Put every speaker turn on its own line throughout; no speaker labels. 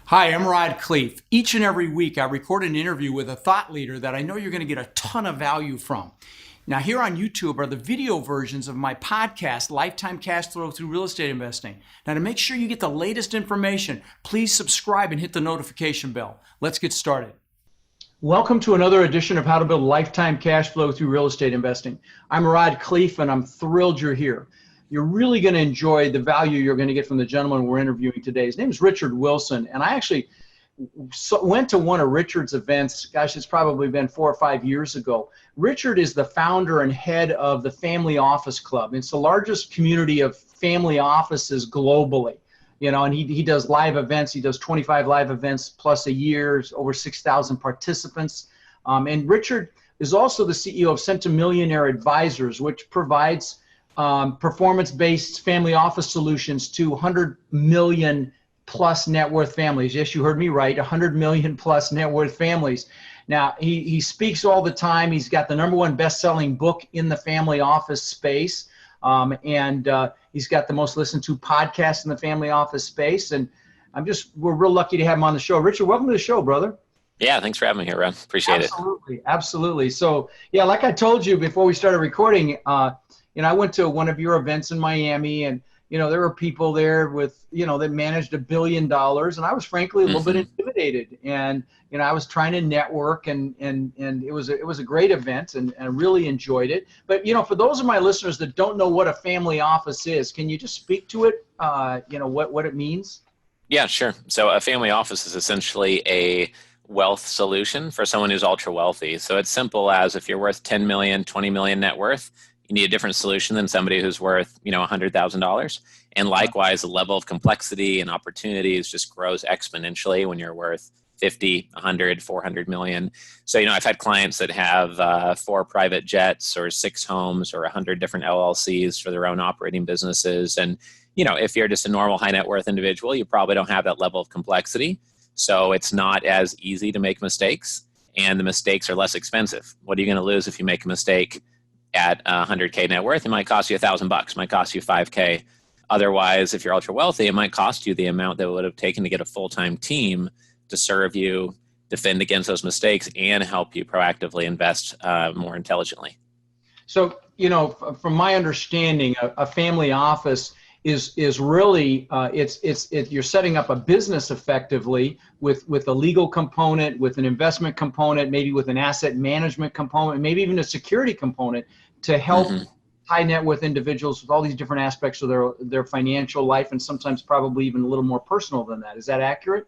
Hi, I'm Khleif. Each and every week, I record an interview with a thought leader that I know you're going to get a ton of value from. Now, here on YouTube are the video versions of my podcast, Lifetime Cash Flow Through Real Estate Investing. Now, to make sure you get the latest information, please subscribe and hit the notification bell. Let's get started. Welcome to another edition of How to Build Lifetime Cash Flow Through Real Estate Investing. I'm Khleif, and I'm thrilled you're here. You're really going to enjoy the value you're going to get from the gentleman we're interviewing today. His name is Richard Wilson, and I actually went to one of Richard's events. Gosh, it's probably been 4 or 5 years ago. Richard is the founder and head of the Family Office Club. It's the largest community of family offices globally. You know, and he does live events. He does 25 live events plus a year, over 6,000 participants. And Richard is also the CEO of Centimillionaire Advisors, which provides performance-based family office solutions to 100 million plus net worth families. Yes, you heard me right, 100 million plus net worth families. Now, he speaks all the time. He's got the #1 best-selling book in the family office space. And he's got the most listened to podcast in the family office space. And we're real lucky to have him on the show. Richard, welcome to the show, brother.
Yeah, thanks for having me here, Ron. Appreciate it.
Absolutely. So, yeah, like I told you before we started recording, I went to one of your events in Miami, and, there were people there with, that managed $1 billion. And I was frankly a little bit intimidated. And, I was trying to network, and it was a great event, and I really enjoyed it. But, for those of my listeners that don't know what a family office is, can you just speak to it, what it means?
Yeah, sure. So a family office is essentially a wealth solution for someone who's ultra wealthy. So it's simple as if you're worth 10 million, 20 million net worth, you need a different solution than somebody who's worth, $100,000. And likewise, the level of complexity and opportunities just grows exponentially when you're worth 50, 100, 400 million. So, I've had clients that have 4 private jets or 6 homes or 100 different LLCs for their own operating businesses. And, if you're just a normal high net worth individual, you probably don't have that level of complexity. So it's not as easy to make mistakes, and the mistakes are less expensive. What are you going to lose if you make a mistake at 100K net worth? It might cost you $1,000, it might cost you $5K. Otherwise, if you're ultra wealthy, it might cost you the amount that it would have taken to get a full-time team to serve you, defend against those mistakes, and help you proactively invest more intelligently.
So, from my understanding, a family office is really you're setting up a business effectively with a legal component, with an investment component, maybe with an asset management component, maybe even a security component to help high net worth individuals with all these different aspects of their financial life, and sometimes probably even a little more personal than that. Is that accurate?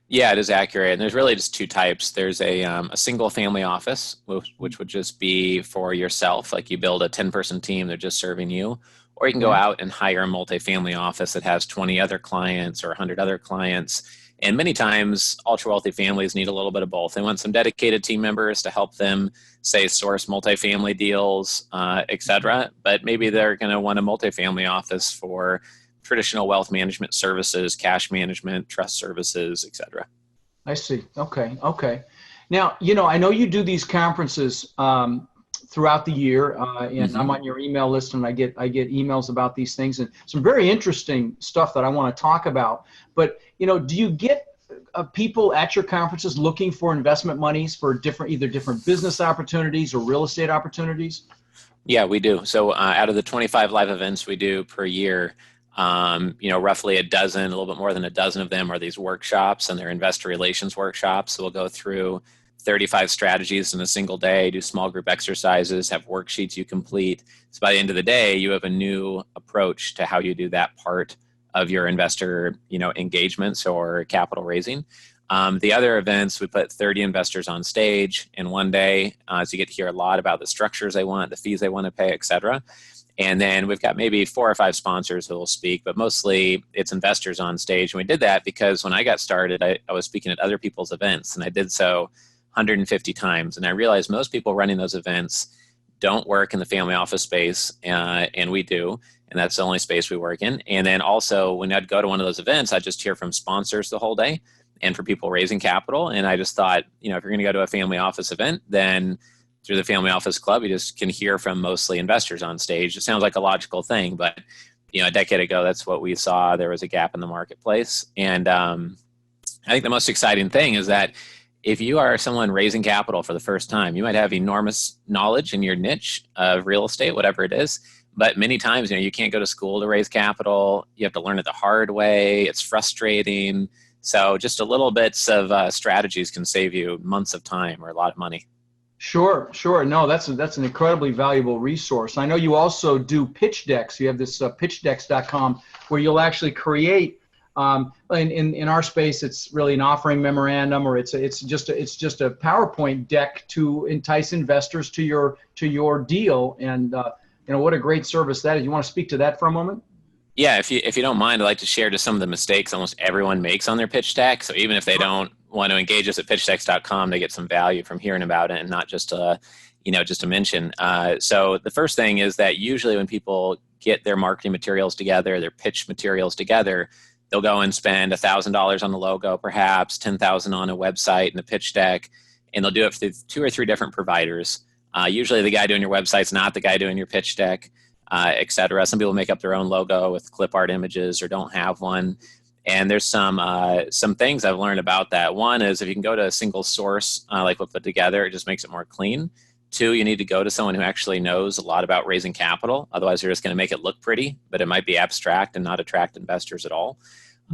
Yeah, it is accurate. And there's really just 2 types. There's a single family office, which would just be for yourself. Like you build a 10-person team, they're just serving you. Or you can go out and hire a multifamily office that has 20 other clients or 100 other clients. And many times, ultra-wealthy families need a little bit of both. They want some dedicated team members to help them, say, source multifamily deals, et cetera. But maybe they're going to want a multifamily office for traditional wealth management services, cash management, trust services, et cetera.
I see. Okay. Now, I know you do these conferences throughout the year, and I'm on your email list, and I get emails about these things, and some very interesting stuff that I want to talk about. But do you get people at your conferences looking for investment monies for either different business opportunities or real estate opportunities?
Yeah, we do. So out of the 25 live events we do per year, roughly a little bit more than a dozen of them are these workshops, and they're investor relations workshops. So we'll go through 35 strategies in a single day, do small group exercises, have worksheets you complete. So by the end of the day, you have a new approach to how you do that part of your investor, engagements or capital raising. The other events, we put 30 investors on stage in one day. So you get to hear a lot about the structures they want, the fees they want to pay, et cetera. And then we've got maybe 4 or 5 sponsors who will speak, but mostly it's investors on stage. And we did that because when I got started, I was speaking at other people's events, and I did so 150 times. And I realized most people running those events don't work in the family office space, and we do. And that's the only space we work in. And then also when I'd go to one of those events, I'd just hear from sponsors the whole day and for people raising capital. And I just thought, if you're going to go to a family office event, then through the Family Office Club, you just can hear from mostly investors on stage. It sounds like a logical thing, but a decade ago, that's what we saw. There was a gap in the marketplace. And I think the most exciting thing is that if you are someone raising capital for the first time, you might have enormous knowledge in your niche of real estate, whatever it is. But many times, you can't go to school to raise capital. You have to learn it the hard way. It's frustrating. So just a little bits of strategies can save you months of time or a lot of money.
Sure, sure. No, that's an incredibly valuable resource. I know you also do pitch decks. You have this pitchdecks.com where you'll actually create. In our space, it's really an offering memorandum, or it's just a PowerPoint deck to entice investors to your deal. And what a great service that is. You want to speak to that for a moment?
Yeah, if you don't mind, I'd like to share just some of the mistakes almost everyone makes on their pitch deck. So even if they don't want to engage us at pitchdecks.com, they get some value from hearing about it and not just just a mention. So the first thing is that usually when people get their marketing materials together, their pitch materials together, they'll go and spend $1,000 on the logo, perhaps $10,000 on a website and a pitch deck, and they'll do it through 2 or 3 different providers. Usually the guy doing your website's not the guy doing your pitch deck. Et cetera. Some people make up their own logo with clip art images or don't have one. And there's some things I've learned about that. One is if you can go to a single source, like we'll put together, it just makes it more clean. 2, you need to go to someone who actually knows a lot about raising capital. Otherwise, you're just going to make it look pretty, but it might be abstract and not attract investors at all.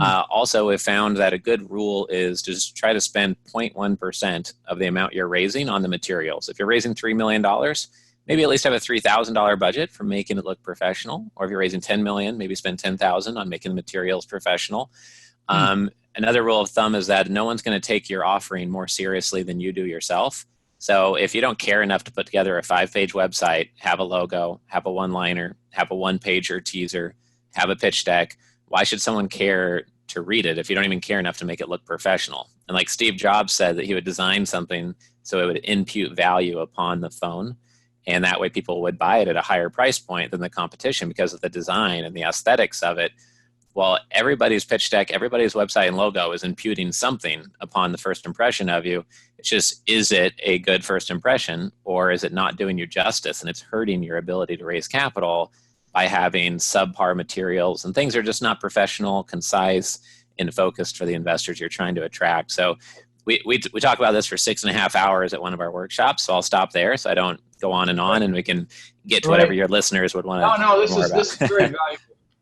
Also, we've found that a good rule is to just try to spend 0.1% of the amount you're raising on the materials. If you're raising $3 million, maybe at least have a $3,000 budget for making it look professional. Or if you're raising $10 million, maybe spend $10,000 on making the materials professional. Another rule of thumb is that no one's going to take your offering more seriously than you do yourself. So if you don't care enough to put together a 5-page website, have a logo, have a one-liner, have a one-pager teaser, have a pitch deck, why should someone care to read it if you don't even care enough to make it look professional? And like Steve Jobs said, that he would design something so it would impute value upon the phone. And that way people would buy it at a higher price point than the competition because of the design and the aesthetics of it. Well, everybody's pitch deck, everybody's website and logo is imputing something upon the first impression of you. It's just, is it a good first impression, or is it not doing you justice and it's hurting your ability to raise capital by having subpar materials and things that are just not professional, concise, and focused for the investors you're trying to attract. So we talk about this for 6.5 hours at one of our workshops, so I'll stop there so I don't go on, and we can get to whatever your listeners would want to know more about.
This is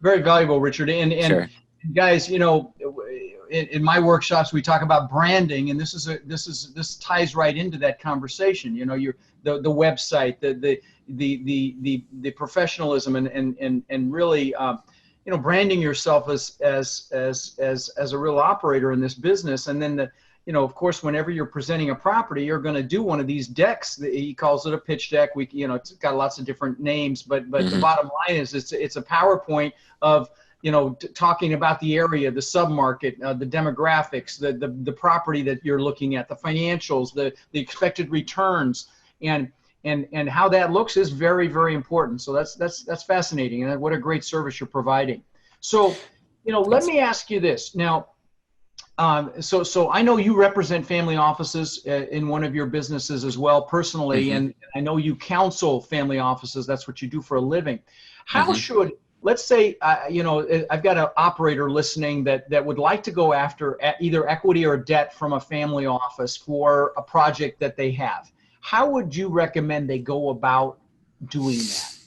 very valuable, Richard. And
sure.
Guys, in my workshops we talk about branding, and this ties right into that conversation. The website, the professionalism, and really branding yourself as a real operator in this business, and then of course, whenever you're presenting a property, you're going to do one of these decks. He calls it a pitch deck. It's got lots of different names, but the bottom line is it's a PowerPoint of talking about the area, the submarket, the demographics, the property that you're looking at, the financials, the expected returns, and how that looks is very, very important. So that's fascinating, and what a great service you're providing. So let me ask you this now. So I know you represent family offices in one of your businesses as well personally, and I know you counsel family offices. That's what you do for a living. How should, let's say, I've got an operator listening that would like to go after either equity or debt from a family office for a project that they have. How would you recommend they go about doing that?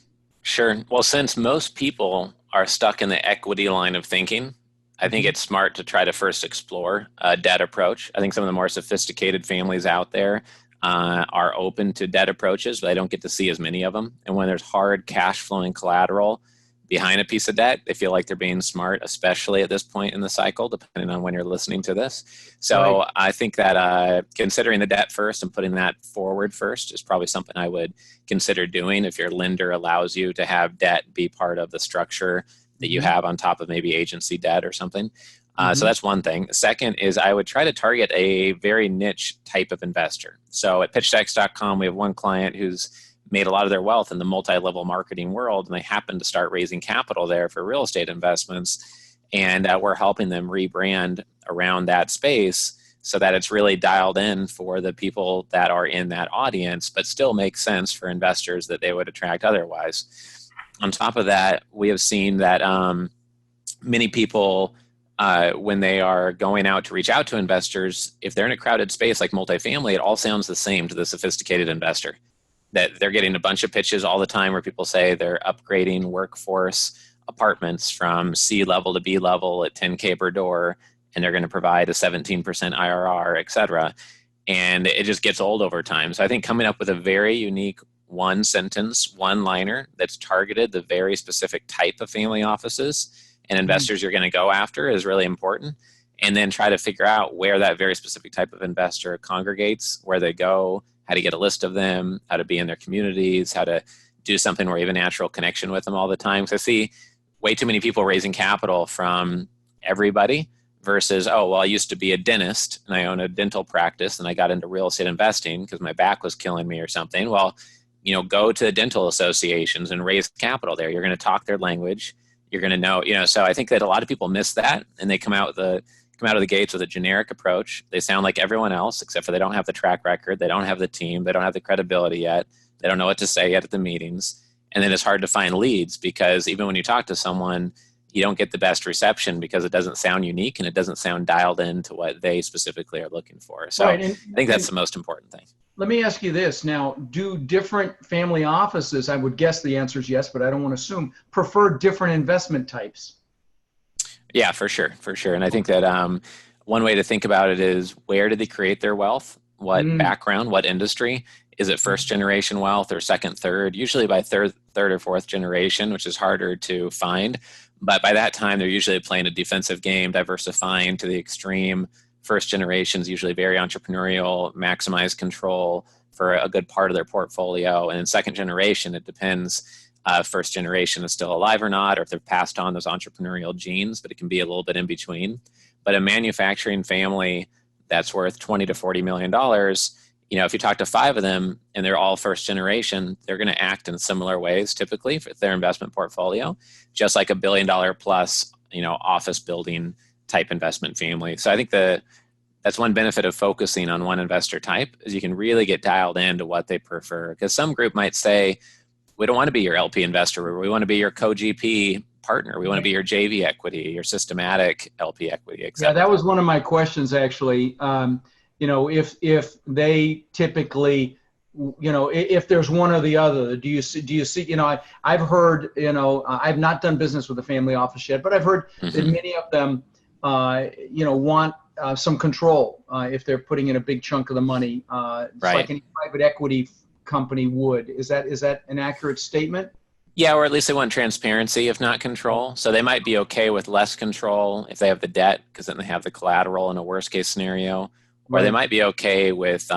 Sure. Well, since most people are stuck in the equity line of thinking, I think it's smart to try to first explore a debt approach. I think some of the more sophisticated families out there are open to debt approaches, but I don't get to see as many of them. And when there's hard cash flowing collateral behind a piece of debt, they feel like they're being smart, especially at this point in the cycle, depending on when you're listening to this. So right. I think that considering the debt first and putting that forward first is probably something I would consider doing if your lender allows you to have debt be part of the structure that you have on top of maybe agency debt or something. So that's one thing. Second is I would try to target a very niche type of investor. So at pitchdecks.com, we have one client who's made a lot of their wealth in the multi-level marketing world, and they happen to start raising capital there for real estate investments. And we're helping them rebrand around that space so that it's really dialed in for the people that are in that audience, but still makes sense for investors that they would attract otherwise. On top of that, we have seen that many people when they are going out to reach out to investors, if they're in a crowded space like multifamily, it all sounds the same to the sophisticated investor. That they're getting a bunch of pitches all the time where people say they're upgrading workforce apartments from C level to B level at 10K per door, and they're going to provide a 17% IRR, et cetera. And it just gets old over time. So I think coming up with a very unique one sentence, one liner that's targeted the very specific type of family offices and investors you're going to go after is really important. And then try to figure out where that very specific type of investor congregates, where they go, how to get a list of them, how to be in their communities, how to do something where you have a natural connection with them all the time. So I see way too many people raising capital from everybody versus, oh, well, I used to be a dentist and I own a dental practice and I got into real estate investing because my back was killing me or something. Well, go to dental associations and raise capital there. You're going to talk their language. You're going to know, so I think that a lot of people miss that, and they come out of the gates with a generic approach. They sound like everyone else, except for they don't have the track record. They don't have the team. They don't have the credibility yet. They don't know what to say yet at the meetings. And then it's hard to find leads because even when you talk to someone, you don't get the best reception because it doesn't sound unique and it doesn't sound dialed into what they specifically are looking for. So right, I think that's the most important thing.
Let me ask you this. Now, do different family offices, I would guess the answer is yes, but I don't want to assume, prefer different investment types?
Yeah, for sure. And I think that one way to think about it is, where did they create their wealth? What background, what industry? Is it first generation wealth or second, third? Usually by third or fourth generation, which is harder to find. But by that time, they're usually playing a defensive game, diversifying to the extreme. First generation is usually very entrepreneurial, maximize control for a good part of their portfolio. And in second generation, it depends first generation is still alive or not, or if they've passed on those entrepreneurial genes, but it can be a little bit in between. But a manufacturing family that's worth $20 to $40 million, if you talk to 5 of them and they're all first generation, they're going to act in similar ways typically for their investment portfolio, just like $1 billion plus, office building type investment family. So I think that's one benefit of focusing on one investor type, is you can really get dialed into what they prefer. Because some group might say, we don't want to be your LP investor. We want to be your co-GP partner. We want to be your JV equity, your systematic LP equity, etc.
Yeah, that was one of my questions actually. If they typically, if there's one or the other, do you see, I've heard, I've not done business with a family office yet, but I've heard that many of them, want some control if they're putting in a big chunk of the money, right, like any private equity company would. Is that an accurate statement?
Yeah, or at least they want transparency, if not control. So they might be okay with less control if they have the debt, because then they have the collateral in a worst case scenario. Or they might be okay with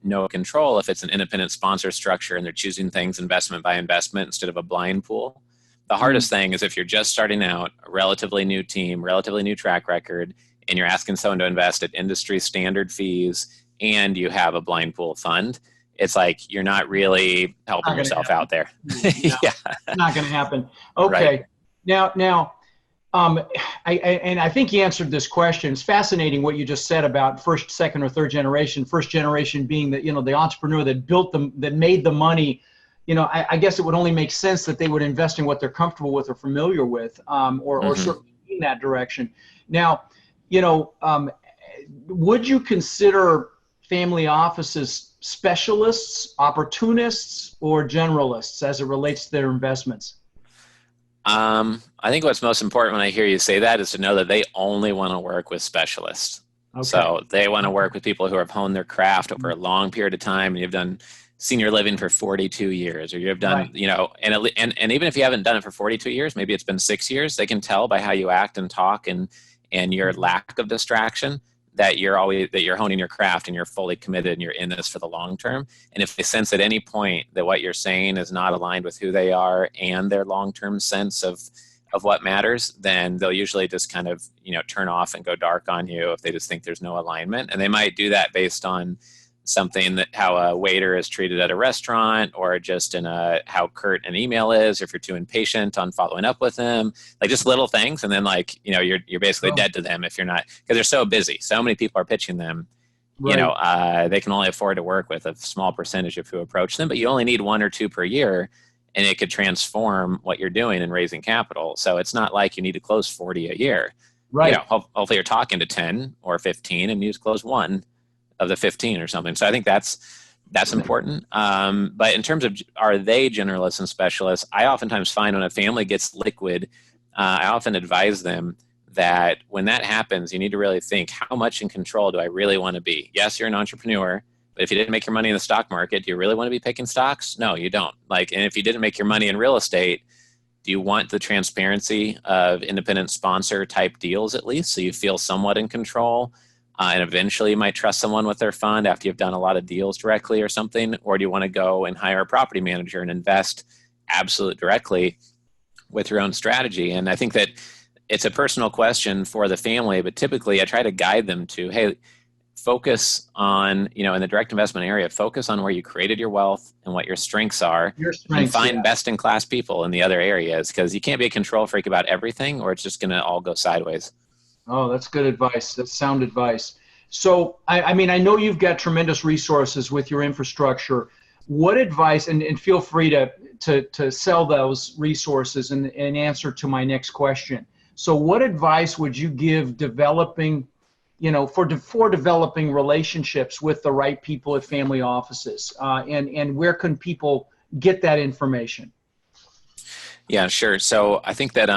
no control if it's an independent sponsor structure and they're choosing things investment by investment instead of a blind pool. The hardest thing is if you're just starting out, a relatively new team, relatively new track record, and you're asking someone to invest at industry standard fees and you have a blind pool fund, it's like you're not really helping yourself out there.
Yeah, it's not going to happen. Okay. Right. Now, I think you answered this question. It's fascinating what you just said about first, second, or third generation. First generation being the entrepreneur that made the money. I guess it would only make sense that they would invest in what they're comfortable with or familiar with, or certainly in that direction. Now, would you consider family offices specialists, opportunists, or generalists as it relates to their investments?
I think what's most important when I hear you say that is to know that they only want to work with specialists. Okay. So they want to work with people who have honed their craft over a long period of time, and you've done senior living for 42 years, or you've done, and even if you haven't done it for 42 years, maybe it's been 6 years, they can tell by how you act and talk and your lack of distraction that you're honing your craft and you're fully committed and you're in this for the long term. And if they sense at any point that what you're saying is not aligned with who they are and their long-term sense of what matters, then they'll usually just kind of, turn off and go dark on you if they just think there's no alignment. And they might do that based on something that how a waiter is treated at a restaurant, or just in how curt an email is, or if you're too impatient on following up with them, like just little things. And then you're basically dead to them if you're not, because they're so busy. So many people are pitching them, they can only afford to work with a small percentage of who approach them, but you only need 1 or 2 per year, and it could transform what you're doing in raising capital. So it's not like you need to close 40 a year.
Right.
hopefully you're talking to 10 or 15 and you just close one of the 15 or something. So I think that's important. But in terms of are they generalists and specialists, I oftentimes find when a family gets liquid, I often advise them that when that happens, you need to really think, how much in control do I really want to be? Yes, you're an entrepreneur, but if you didn't make your money in the stock market, do you really want to be picking stocks? No, you don't. And if you didn't make your money in real estate, do you want the transparency of independent sponsor type deals at least, so you feel somewhat in control? And eventually you might trust someone with their fund after you've done a lot of deals directly or something? Or do you want to go and hire a property manager and invest absolute directly with your own strategy? And I think that it's a personal question for the family, but typically I try to guide them to, hey, focus on, in the direct investment area, focus on where you created your wealth and what your strengths are, and find best in class people in the other areas, because you can't be a control freak about everything or it's just going to all go sideways.
Oh, that's good advice. That's sound advice. So, I mean, I know you've got tremendous resources with your infrastructure. What advice, and feel free to sell those resources in answer to my next question. So what advice would you give developing, for developing relationships with the right people at family offices? And where can people get that information?
Yeah, sure. So I think that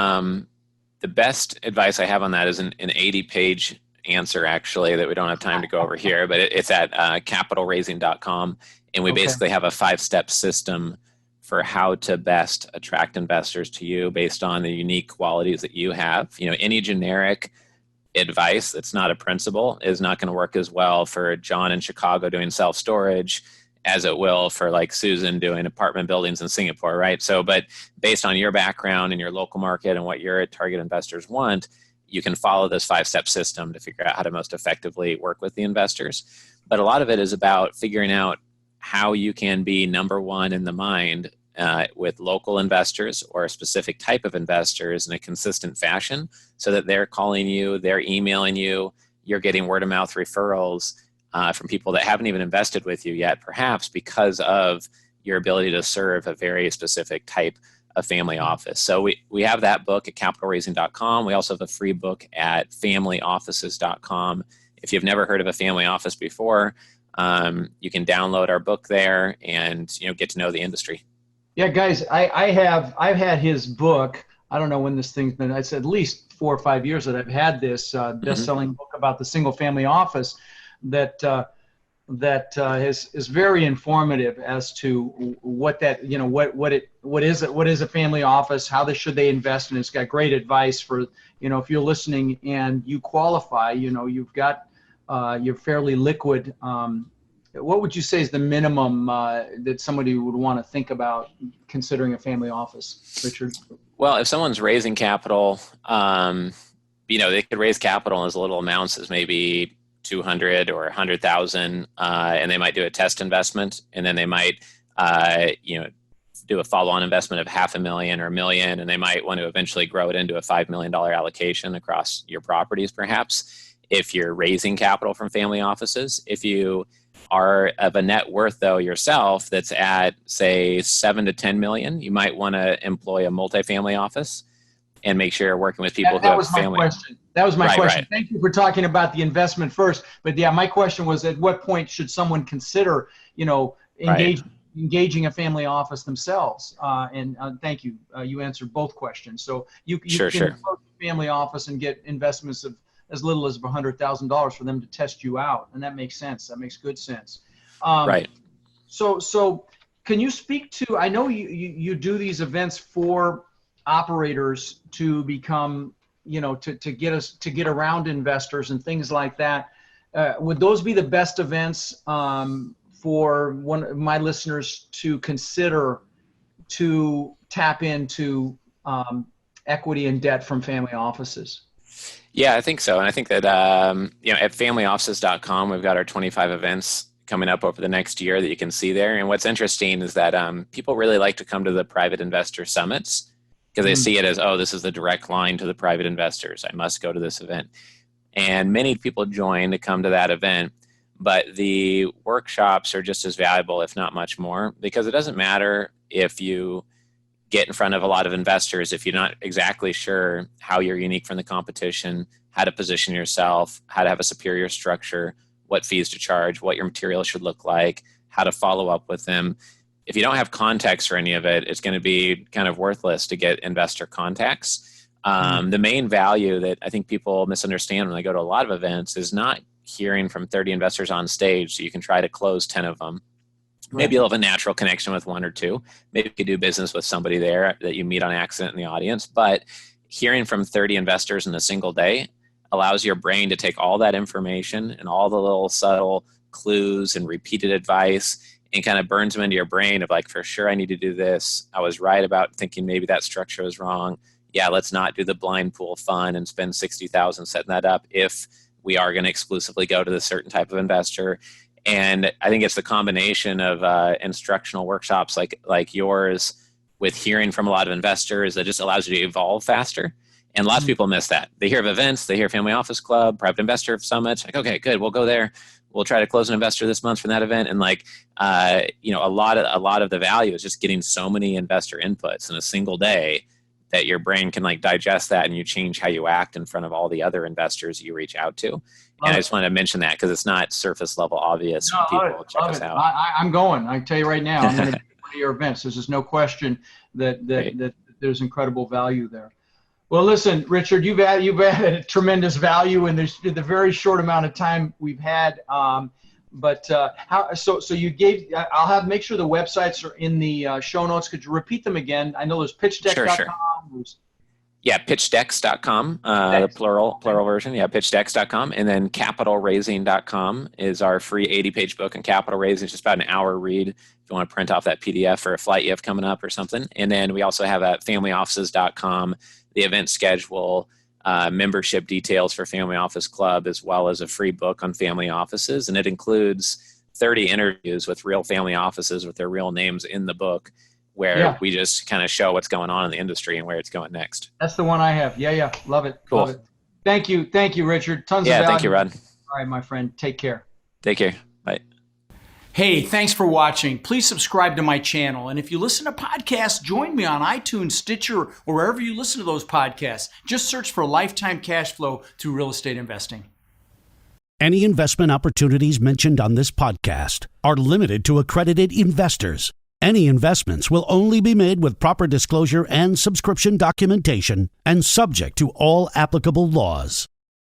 the best advice I have on that is an 80-page answer, actually, that we don't have time to go over here, but it's at capitalraising.com. And we basically have a 5-step system for how to best attract investors to you based on the unique qualities that you have. Any generic advice that's not a principle is not going to work as well for John in Chicago doing self-storage as it will for like Susan doing apartment buildings in Singapore, right? So, but based on your background and your local market and what your target investors want, you can follow this 5-step system to figure out how to most effectively work with the investors. But a lot of it is about figuring out how you can be number one in the mind with local investors or a specific type of investors in a consistent fashion, so that they're calling you, they're emailing you, you're getting word of mouth referrals from people that haven't even invested with you yet, perhaps because of your ability to serve a very specific type of family office. So we have that book at capitalraising.com. We also have a free book at familyoffices.com. If you've never heard of a family office before, you can download our book there and get to know the industry.
Yeah, guys, I've had his book. I don't know when this thing's been. It's at least 4 or 5 years that I've had this best-selling book about the single-family office that is very informative as to what that what is a family office, how should they invest, and it's got great advice for if you're listening and you qualify, you've got you're fairly liquid. What would you say is the minimum that somebody would want to think about considering a family office, Richard?
Well, if someone's raising capital, they could raise capital in as little amounts as maybe 200 or 100,000, and they might do a test investment, and then they might, do a follow-on investment of $500,000 or $1 million, and they might want to eventually grow it into a $5 million allocation across your properties, perhaps, if you're raising capital from family offices. If you are of a net worth, though, yourself that's at, say, 7 to 10 million, you might want to employ a multifamily office and make sure you're working with people who have family.
That was my question.
Right.
Thank you for talking about the investment first. But yeah, my question was, at what point should someone consider, engaging a family office themselves? And thank you. You answered both questions. So you can approach a family office and get investments of as little as $100,000 for them to test you out. And that makes sense. That makes good sense.
Right.
So can you speak to, I know you do these events for operators to become, to get around investors and things like that. Would those be the best events for one of my listeners to consider to tap into equity and debt from family offices?
Yeah, I think so. And I think that, at familyoffices.com, we've got our 25 events coming up over the next year that you can see there. And what's interesting is that people really like to come to the private investor summits because they see it as, oh, this is the direct line to the private investors. I must go to this event. And many people join to come to that event. But the workshops are just as valuable, if not much more, because it doesn't matter if you get in front of a lot of investors if you're not exactly sure how you're unique from the competition, how to position yourself, how to have a superior structure, what fees to charge, what your material should look like, how to follow up with them. If you don't have context for any of it, it's going to be kind of worthless to get investor contacts. The main value that I think people misunderstand when they go to a lot of events is not hearing from 30 investors on stage so you can try to close 10 of them. Maybe you'll have a natural connection with one or two. Maybe you could do business with somebody there that you meet on accident in the audience. But hearing from 30 investors in a single day allows your brain to take all that information and all the little subtle clues and repeated advice and kind of burns them into your brain of like, for sure, I need to do this. I was right about thinking maybe that structure was wrong. Yeah, let's not do the blind pool fund and spend $60,000 setting that up if we are going to exclusively go to this certain type of investor. And I think it's the combination of instructional workshops like yours with hearing from a lot of investors that just allows you to evolve faster. And lots of people miss that. They hear of events, they hear Family Office Club, Private Investor Summit. Like, okay, good, we'll go there. We'll try to close an investor this month from that event. And a lot of the value is just getting so many investor inputs in a single day that your brain can digest that, and you change how you act in front of all the other investors you reach out to. And I just wanted to mention that because it's not surface level obvious. People check us out.
I'm going. I can tell you right now, I'm going to be at one of your events. There's no question that there's incredible value there. Well, listen, Richard, you've added tremendous value in the very short amount of time we've had. So you gave. Make sure the websites are in the show notes. Could you repeat them again? I know there's pitchdeck.com.
Sure. Yeah, pitchdecks.com, the plural version. Yeah, pitchdecks.com. And then capitalraising.com is our free 80-page book on capital raising. It's just about an hour read if you want to print off that PDF for a flight you have coming up or something. And then we also have at familyoffices.com, the event schedule, membership details for Family Office Club, as well as a free book on family offices. And it includes 30 interviews with real family offices with their real names in the book, where we just kind of show what's going on in the industry and where it's going next.
That's the one I have. Yeah. Love it.
Cool.
Love it. Thank you, Richard. Tons of value.
Yeah, thank you, Rod.
All right, my friend. Take care.
Take care. Bye.
Hey, thanks for watching. Please subscribe to my channel. And if you listen to podcasts, join me on iTunes, Stitcher, or wherever you listen to those podcasts. Just search for Lifetime Cash Flow through Real Estate Investing.
Any investment opportunities mentioned on this podcast are limited to accredited investors. Any investments will only be made with proper disclosure and subscription documentation and subject to all applicable laws.